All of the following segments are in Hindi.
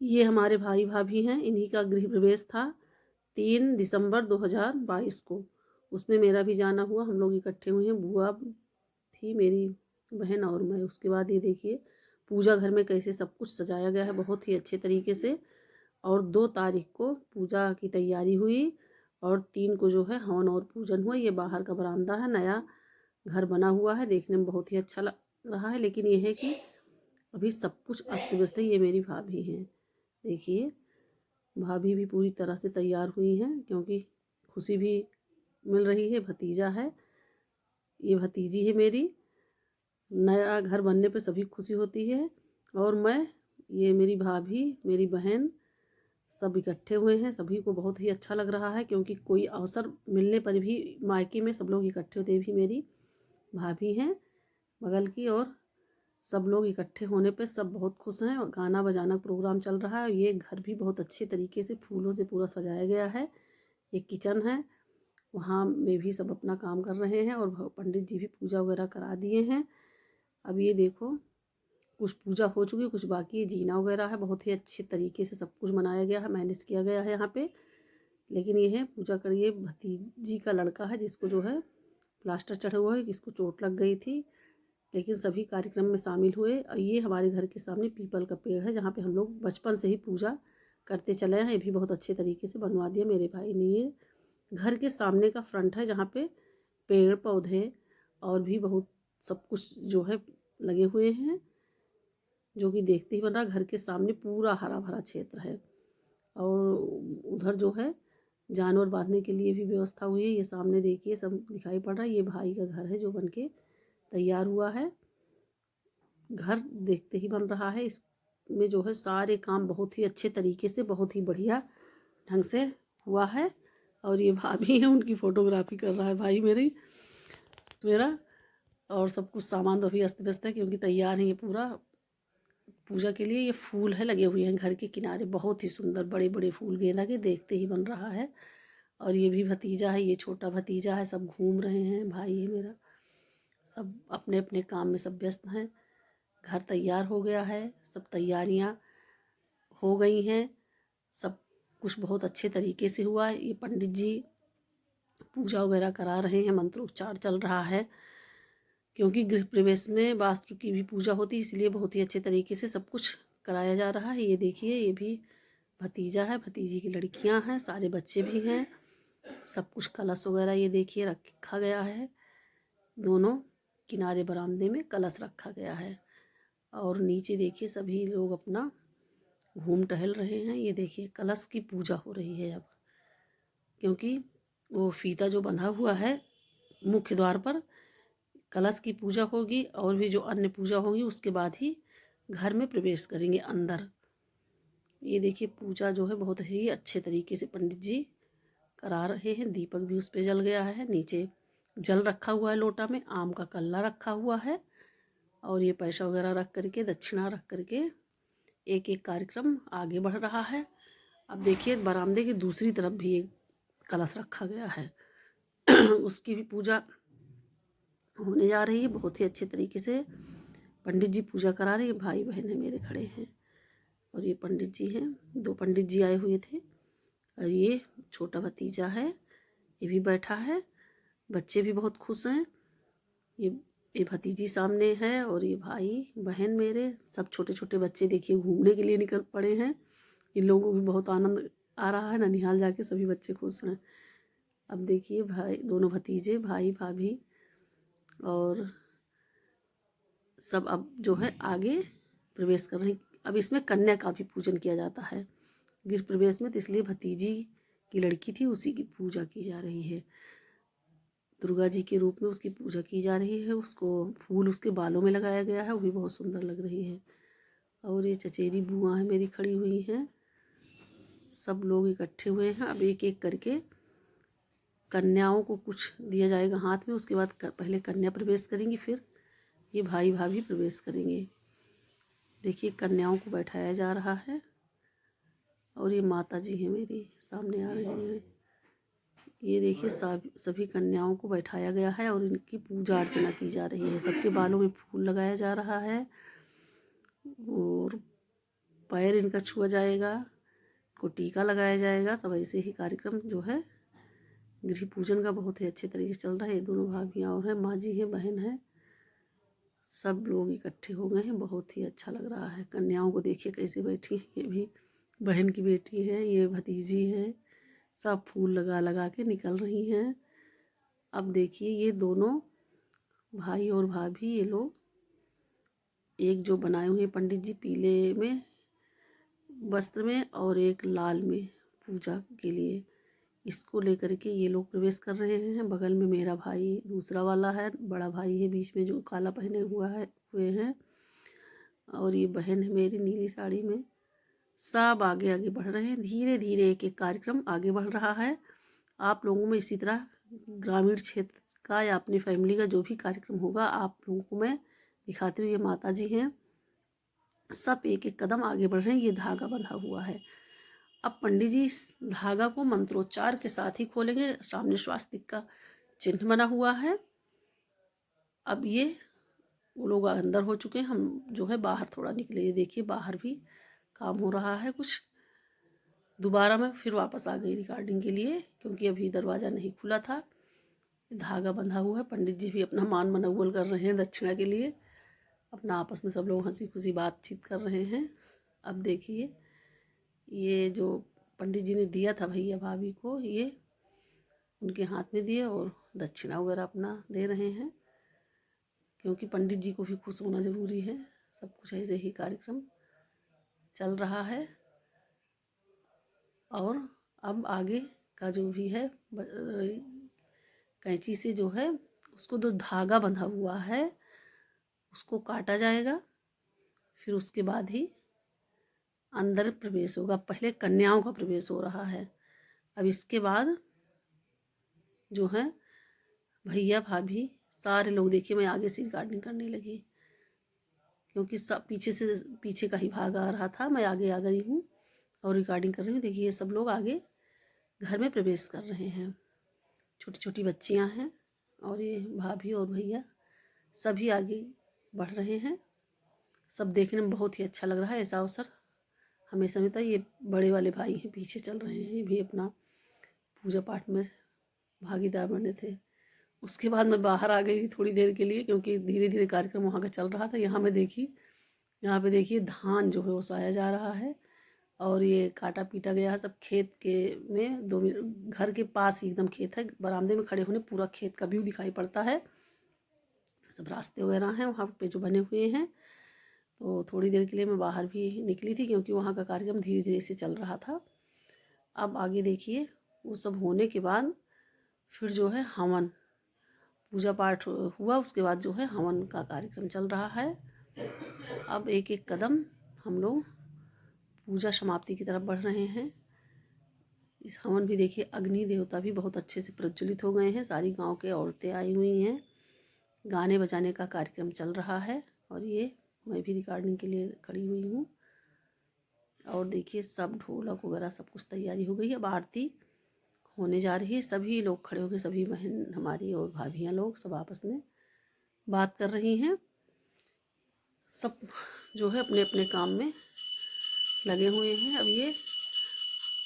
ये हमारे भाई भाभी हैं, इन्हीं का गृह प्रवेश था 3 दिसंबर 2022 को। उसमें मेरा भी जाना हुआ, हम लोग इकट्ठे हुए हैं। बुआ थी मेरी, बहन और मैं। उसके बाद ये देखिए पूजा घर में कैसे सब कुछ सजाया गया है बहुत ही अच्छे तरीके से। और 2 तारीख को पूजा की तैयारी हुई और 3 को जो है हवन और पूजन हुआ। ये बाहर का बरामदा है, नया घर बना हुआ है, देखने में बहुत ही अच्छा लग रहा है। लेकिन ये है कि अभी सब कुछ अस्त व्यस्त है। ये मेरी भाभी हैं, देखिए भाभी भी पूरी तरह से तैयार हुई हैं क्योंकि खुशी भी मिल रही है। भतीजा है, ये भतीजी है मेरी। नया घर बनने पे सभी खुशी होती है। और मैं, ये मेरी भाभी, मेरी बहन, सब इकट्ठे हुए हैं। सभी को बहुत ही अच्छा लग रहा है क्योंकि कोई अवसर मिलने पर भी मायके में सब लोग इकट्ठे होते। भी मेरी भाभी हैं बगल की, और सब लोग इकट्ठे होने पे सब बहुत खुश हैं। और गाना बजाना प्रोग्राम चल रहा है। और ये घर भी बहुत अच्छे तरीके से फूलों से पूरा सजाया गया है। एक किचन है, वहाँ में भी सब अपना काम कर रहे हैं। और पंडित जी भी पूजा वगैरह करा दिए हैं। अब ये देखो कुछ पूजा हो चुकी, कुछ बाकी है। जीना वगैरह है, बहुत ही अच्छे तरीके से सब कुछ मनाया गया है, मैनेज किया गया है यहाँ पे। लेकिन ये है पूजा करिए, भतीजी का लड़का है जिसको जो है प्लास्टर चढ़ा हुआ है, जिसको चोट लग गई थी। लेकिन सभी कार्यक्रम में शामिल हुए। और ये हमारे घर के सामने पीपल का पेड़ है जहाँ पे हम लोग बचपन से ही पूजा करते चले हैं। ये भी बहुत अच्छे तरीके से बनवा दिया मेरे भाई ने। ये घर के सामने का फ्रंट है जहाँ पे पेड़ पौधे और भी बहुत सब कुछ जो है लगे हुए हैं, जो कि देखते ही बन रहा। घर के सामने पूरा हरा भरा क्षेत्र है। और उधर जो है जानवर बांधने के लिए भी व्यवस्था हुई है। ये सामने देखिए सब दिखाई पड़ रहा है। ये भाई का घर है जो बन के तैयार हुआ है। घर देखते ही बन रहा है। इसमें जो है सारे काम बहुत ही अच्छे तरीके से, बहुत ही बढ़िया ढंग से हुआ है। और ये भाभी है, उनकी फ़ोटोग्राफी कर रहा है भाई मेरा। और सब कुछ सामान तो अभी अस्त व्यस्त है क्योंकि तैयार है ये पूरा पूजा के लिए। ये फूल है लगे हुए हैं घर के किनारे, बहुत ही सुंदर बड़े बड़े फूल गेंदा के, देखते ही बन रहा है। और ये भी भतीजा है, ये छोटा भतीजा है। सब घूम रहे हैं, भाई है मेरा। सब अपने अपने काम में सब व्यस्त हैं। घर तैयार हो गया है, सब तैयारियां हो गई हैं। सब कुछ बहुत अच्छे तरीके से हुआ है। ये पंडित जी पूजा वगैरह करा रहे हैं, मंत्रोच्चार चल रहा है क्योंकि गृह प्रवेश में वास्तु की भी पूजा होती है, इसलिए बहुत ही अच्छे तरीके से सब कुछ कराया जा रहा है। ये देखिए ये भी भतीजा है, भतीजी की लड़कियां हैं, सारे बच्चे भी हैं। सब कुछ कलश वगैरह ये देखिए रखा गया है। दोनों किनारे बरामदे में कलश रखा गया है। और नीचे देखिए सभी लोग अपना घूम टहल रहे हैं। ये देखिए कलश की पूजा हो रही है अब, क्योंकि वो फीता जो बंधा हुआ है मुख्य द्वार पर, कलश की पूजा होगी और भी जो अन्य पूजा होगी उसके बाद ही घर में प्रवेश करेंगे अंदर। ये देखिए पूजा जो है बहुत ही अच्छे तरीके से पंडित जी करा रहे हैं। दीपक भी उस पर जल गया है। नीचे जल रखा हुआ है लोटा में, आम का कल्ला रखा हुआ है। और ये पैसा वगैरह रख करके, दक्षिणा रख करके एक एक कार्यक्रम आगे बढ़ रहा है। अब देखिए बरामदे की दूसरी तरफ भी एक कलश रखा गया है उसकी भी पूजा होने जा रही है। बहुत ही अच्छे तरीके से पंडित जी पूजा करा रहे हैं। भाई बहन है मेरे खड़े हैं। और ये पंडित जी हैं, 2 पंडित जी आए हुए थे। और ये छोटा भतीजा है, ये भी बैठा है। बच्चे भी बहुत खुश हैं। ये भतीजी सामने है और ये भाई बहन मेरे सब छोटे छोटे बच्चे देखिए घूमने के लिए निकल पड़े हैं। इन लोगों को भी बहुत आनंद आ रहा है, ननिहाल जाके सभी बच्चे खुश हैं। अब देखिए भाई, दोनों भतीजे, भाई भाभी और सब अब जो है आगे प्रवेश कर रहे हैं। अब इसमें कन्या का भी पूजन किया जाता है गृह प्रवेश में, तो इसलिए भतीजी की लड़की थी उसी की पूजा की जा रही है। दुर्गा जी के रूप में उसकी पूजा की जा रही है। उसको फूल उसके बालों में लगाया गया है, वो भी बहुत सुंदर लग रही है। और ये चचेरी बुआ है मेरी खड़ी हुई हैं। सब लोग इकट्ठे हुए हैं। अब एक एक करके कन्याओं को कुछ दिया जाएगा हाथ में। उसके बाद पहले कन्या प्रवेश करेंगी, फिर ये भाई भाभी प्रवेश करेंगे। देखिए कन्याओं को बैठाया जा रहा है। और ये माता जी हैं मेरी, सामने आ रही हैं। ये देखिए सभी कन्याओं को बैठाया गया है और इनकी पूजा अर्चना की जा रही है। सबके बालों में फूल लगाया जा रहा है और पैर इनका छुआ जाएगा, को टीका लगाया जाएगा। सब ऐसे ही कार्यक्रम जो है गृह पूजन का बहुत ही अच्छे तरीके से चल रहा है। ये दोनों भाभियाँ और हैं, माँ जी हैं, बहन है, सब लोग इकट्ठे हो गए हैं। बहुत ही अच्छा लग रहा है। कन्याओं को देखिए कैसे बैठी हैं, ये भी बहन की बेटी है, ये भतीजी है, सब फूल लगा लगा के निकल रही हैं। अब देखिए ये दोनों भाई और भाभी, ये लोग एक जो बनाए हुए पंडित जी पीले में वस्त्र में और एक लाल में पूजा के लिए, इसको लेकर के ये लोग प्रवेश कर रहे हैं। बगल में मेरा भाई दूसरा वाला है, बड़ा भाई है बीच में जो काला पहने हुए हैं, और ये बहन है मेरी नीली साड़ी में। सब आगे आगे बढ़ रहे हैं, धीरे धीरे एक एक कार्यक्रम आगे बढ़ रहा है। आप लोगों में इसी तरह ग्रामीण क्षेत्र का या अपनी फैमिली का जो भी कार्यक्रम होगा आप लोगों को मैं दिखाती हूँ। ये माता जी हैं, सब एक एक कदम आगे बढ़ रहे हैं। ये धागा बंधा हुआ है। अब पंडित जी इस धागा को मंत्रोच्चार के साथ ही खोलेंगे। सामने स्वास्तिक का चिन्ह बना हुआ है। अब ये वो लोग अंदर हो चुके हैं, हम जो है बाहर थोड़ा निकले। ये देखिए बाहर भी काम हो रहा है कुछ। दोबारा मैं फिर वापस आ गई रिकॉर्डिंग के लिए, क्योंकि अभी दरवाज़ा नहीं खुला था। धागा बंधा हुआ है। पंडित जी भी अपना मान मनौवल कर रहे हैं दक्षिणा के लिए। अपना आपस में सब लोग हंसी खुशी बातचीत कर रहे हैं। अब देखिए ये जो पंडित जी ने दिया था भैया भाभी को, ये उनके हाथ में दिए और दक्षिणा वगैरह अपना दे रहे हैं, क्योंकि पंडित जी को भी खुश होना ज़रूरी है। सब कुछ ऐसे ही कार्यक्रम चल रहा है। और अब आगे का जो भी है कैंची से जो है उसको जो धागा बंधा हुआ है उसको काटा जाएगा। फिर उसके बाद ही अंदर प्रवेश होगा। पहले कन्याओं का प्रवेश हो रहा है। अब इसके बाद जो है भैया भाभी सारे लोग, देखिए मैं आगे से रिकॉर्डिंग करने लगी, क्योंकि सब पीछे का ही भाग आ रहा था। मैं आगे आ गई हूँ और रिकॉर्डिंग कर रही हूँ। देखिए ये सब लोग आगे घर में प्रवेश कर रहे हैं। छोटी छोटी बच्चियाँ हैं और ये भाभी और भैया सभी आगे बढ़ रहे हैं। सब देखने में बहुत ही अच्छा लग रहा है। ऐसा अवसर हमेशा मिलता है। ये बड़े वाले भाई हैं, पीछे चल रहे हैं, ये भी अपना पूजा पाठ में भागीदार बने थे। उसके बाद मैं बाहर आ गई थी थोड़ी देर के लिए, क्योंकि धीरे धीरे कार्यक्रम वहाँ का चल रहा था। यहाँ पे देखिए धान जो है ओसाया जा रहा है और ये काटा पीटा गया है। सब खेत के में घर के पास ही एकदम खेत है। बरामदे में खड़े होने पूरा खेत का व्यू दिखाई पड़ता है। सब रास्ते वगैरह हैं वहाँ पे जो बने हुए हैं। तो थोड़ी देर के लिए मैं बाहर भी निकली थी, क्योंकि वहाँ का कार्यक्रम धीरे धीरे से चल रहा था। अब आगे देखिए वो सब होने के बाद फिर जो है हवन, पूजा पाठ हुआ, उसके बाद जो है हवन का कार्यक्रम चल रहा है। अब एक एक कदम हम लोग पूजा समाप्ति की तरफ बढ़ रहे हैं। इस हवन भी देखिए अग्नि देवता भी बहुत अच्छे से प्रज्वलित हो गए हैं। सारी गांव के औरतें आई हुई हैं। गाने बजाने का कार्यक्रम चल रहा है और ये मैं भी रिकॉर्डिंग के लिए खड़ी हुई हूँ। और देखिए सब ढोलक वगैरह सब कुछ तैयारी हो गई है। अब आरती होने जा रही है। सभी लोग खड़े हो गए, सभी बहन हमारी और भाभियाँ लोग सब आपस में बात कर रही हैं। सब जो है अपने अपने काम में लगे हुए हैं। अब ये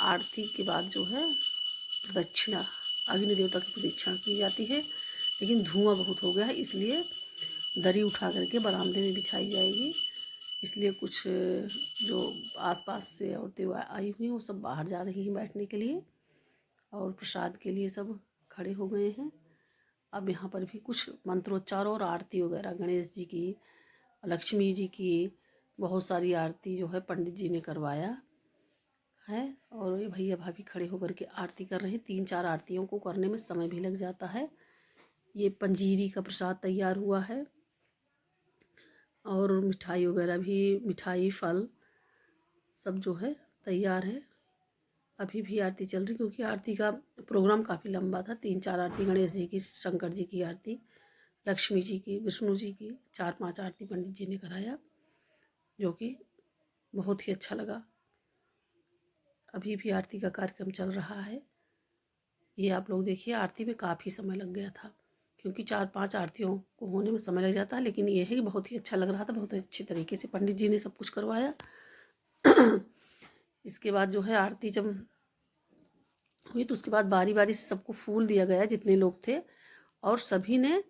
आरती के बाद जो है प्रदक्षिणा, अग्नि देवता की प्रदक्षिणा की जाती है। लेकिन धुआं बहुत हो गया है, इसलिए दरी उठा करके बरामदे में बिछाई जाएगी। इसलिए कुछ जो आसपास से औरतें आई हुई हैं वो सब बाहर जा रही हैं बैठने के लिए, और प्रसाद के लिए सब खड़े हो गए हैं। अब यहाँ पर भी कुछ मंत्रोच्चार और आरती वगैरह, गणेश जी की, लक्ष्मी जी की, बहुत सारी आरती जो है पंडित जी ने करवाया है। और ये भैया भाभी खड़े होकर के आरती कर रहे हैं। 3-4 आरतियों को करने में समय भी लग जाता है। ये पंजीरी का प्रसाद तैयार हुआ है और मिठाई वगैरह भी, मिठाई फल सब जो है तैयार है। अभी भी आरती चल रही, क्योंकि आरती का प्रोग्राम काफ़ी लंबा था। 3-4 आरती गणेश जी की, शंकर जी की आरती, लक्ष्मी जी की, विष्णु जी की, 4-5 आरती पंडित जी ने कराया, जो कि बहुत ही अच्छा लगा। अभी भी आरती का कार्यक्रम चल रहा है। ये आप लोग देखिए आरती में काफ़ी समय लग गया था, क्योंकि 4-5 आरतियों को होने में समय लग जाता है। लेकिन ये है कि बहुत ही अच्छा लग रहा था। बहुत अच्छे तरीके से पंडित जी ने सब कुछ करवाया। इसके बाद जो है आरती जब हुई तो उसके बाद बारी बारी से सबको फूल दिया गया जितने लोग थे, और सभी ने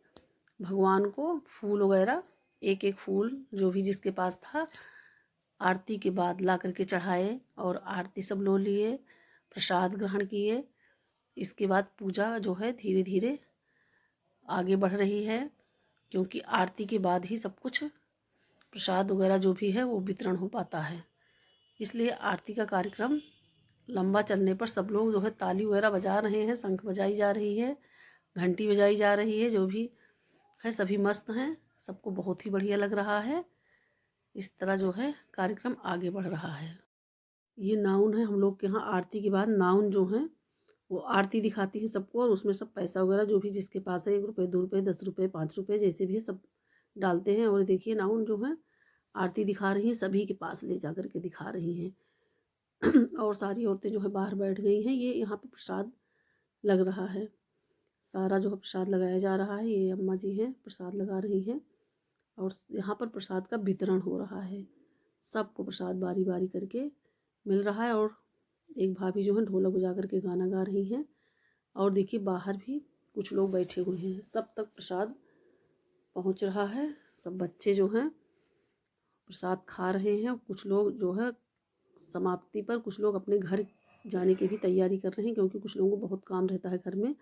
भगवान को फूल वगैरह एक एक फूल जो भी जिसके पास था आरती के बाद ला करके चढ़ाए, और आरती सब लो लिए, प्रसाद ग्रहण किए। इसके बाद पूजा जो है धीरे धीरे आगे बढ़ रही है, क्योंकि आरती के बाद ही सब कुछ प्रसाद वगैरह जो भी है वो वितरण हो पाता है। इसलिए आरती का कार्यक्रम लंबा चलने पर सब लोग जो है ताली वगैरह बजा रहे हैं, शंख बजाई जा रही है, घंटी बजाई जा रही है, जो भी है सभी मस्त हैं, सबको बहुत ही बढ़िया लग रहा है। इस तरह जो है कार्यक्रम आगे बढ़ रहा है। ये नाउन है, हम लोग के यहाँ आरती के बाद नाउन जो है वो आरती दिखाती है सबको, और उसमें सब पैसा वगैरह जो भी जिसके पास है 1 रुपये 2 रुपये 10 रुपये 5 रुपये जैसे भी है सब डालते हैं। और देखिए नाउन जो है आरती दिखा रही हैं, सभी के पास ले जा कर के दिखा रही हैं। और सारी औरतें जो है बाहर बैठ गई हैं। ये यहाँ पे प्रसाद लग रहा है, सारा जो है प्रसाद लगाया जा रहा है। ये अम्मा जी हैं प्रसाद लगा रही हैं, और यहाँ पर प्रसाद का वितरण हो रहा है। सबको प्रसाद बारी बारी करके मिल रहा है। और एक भाभी जो है ढोलक बजा करके गाना गा रही हैं, और देखिए बाहर भी कुछ लोग बैठे हुए हैं। सब तक प्रसाद पहुँच रहा है। सब बच्चे जो हैं प्रसाद खा रहे हैं। कुछ लोग जो है समाप्ति पर कुछ लोग अपने घर जाने की भी तैयारी कर रहे हैं, क्योंकि कुछ लोगों को बहुत काम रहता है घर में।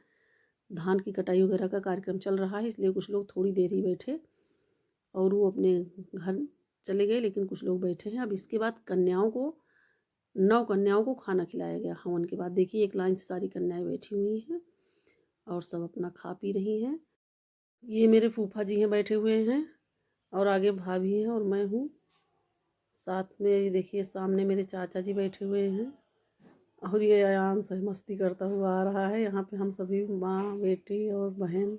धान की कटाई वगैरह का कार्यक्रम चल रहा है, इसलिए कुछ लोग थोड़ी देर ही बैठे और वो अपने घर चले गए, लेकिन कुछ लोग बैठे हैं। अब इसके बाद कन्याओं को 9 कन्याओं को खाना खिलाया गया हवन के बाद। देखिए एक लाइन से सारी कन्याएं बैठी हुई हैं और सब अपना खा पी रही हैं। ये मेरे फूफा जी हैं बैठे हुए हैं, और आगे भाभी हैं और मैं हूँ। साथ में ये देखिए सामने मेरे चाचा जी बैठे हुए हैं, और ये अयांश है मस्ती करता हुआ आ रहा है। यहाँ पे हम सभी माँ बेटी और बहन